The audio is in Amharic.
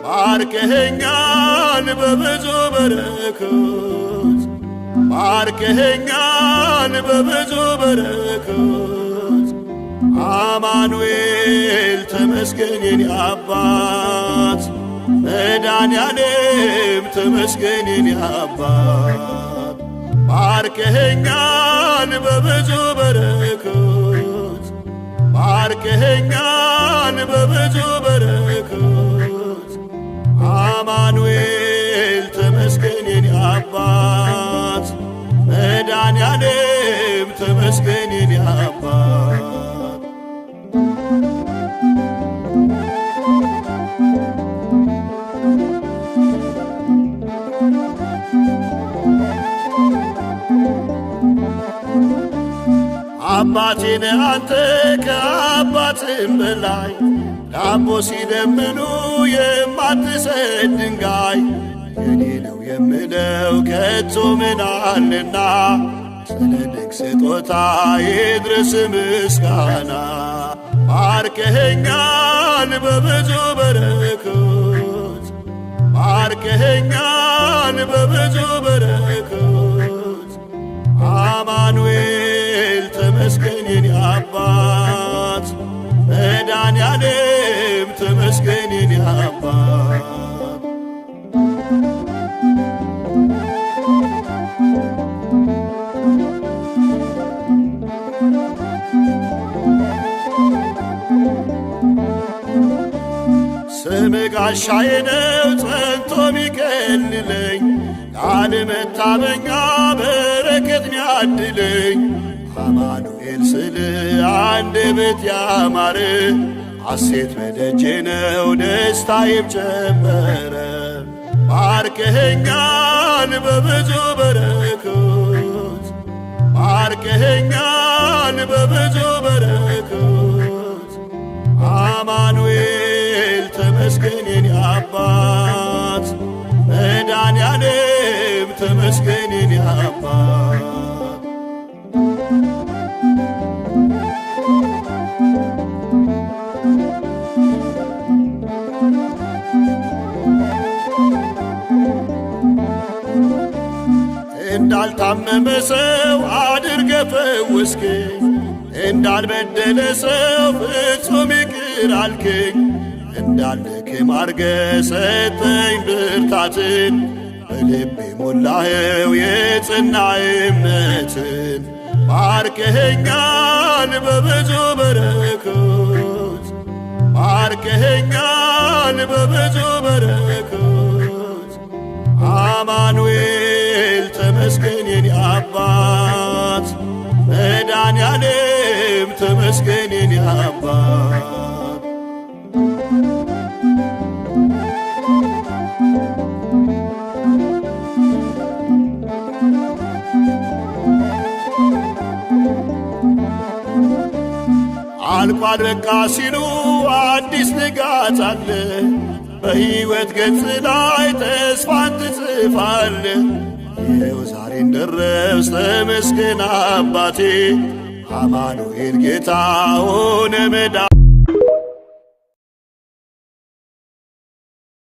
ባርከኸኛል በብዙ በረከት ባርከኸኛል በብዙ በረከት አማኑኤል ተመስገን የኔ አባት መድኃኔዓለም ተመስገን የኔ አባት ባርከኸኛል በብዙ በረከት ባርከኸኛል በብዙ በረከት አማኑኤል ተመስገን የኔ አባት መድኃኔዓለም ተመስገን የኔ አባት አባቴን አንተ ከአባትም በላይ ዳቦ ሲለምኑ የማትሰጥ ድንጋይ የኔ ነው የምለው ከቶ ምን አለና ስለ ድንቅ ስጦታ ይድረስ ምስጋና ባርከኸኛል በብዙ በረከት ባርከኸኛል በብዙ በረከት አማኑኤል ተመስገን የኔ አባት መድኃኔዓለም ተመስገን የኔ አባት ስምህ ጋሻዬ ነው ጸንቶ ሚከልለኝ ቃል መታመኛ በረከት ሚያድለኝ አማኑኤል ስል አንደበት ያማረ ሐሴት በደጄ ነው ደስታዬም ጨመረ ባርከኸኛል በብዙ በረከት ባርከኸኛል በብዙ በረከት አማኑኤል ተመስገን የኔ አባት መድኃኔዓለም ተመስገን የኔ አባት እንዳልታመመ ሰው አድርገ ፈወስከኝ እንዳልበደለ ሰው ፍጹም ይቅር አልከኝ እንዳልደክም አርገ ሰጠኝ ብርታትን በልቤ ሞላኸው የጽና እምነትን ባርከኸኛል በብዙ በረከት ባርከኸኛል በብዙ በረከት አማኑኤል ተመስገን የኔ አባት መድኃኔዓለም ተመስገን የኔ አባት አልቋል በቃ ሲሉ አዲስ ንጋት አለ በሕይወት ገጽ ላይ ተስፋን ትጽፋለ ይኸው ዛሬን ደረስ ተመስገን አባቴ አማኑኤል ጌታ ሆነ መዳ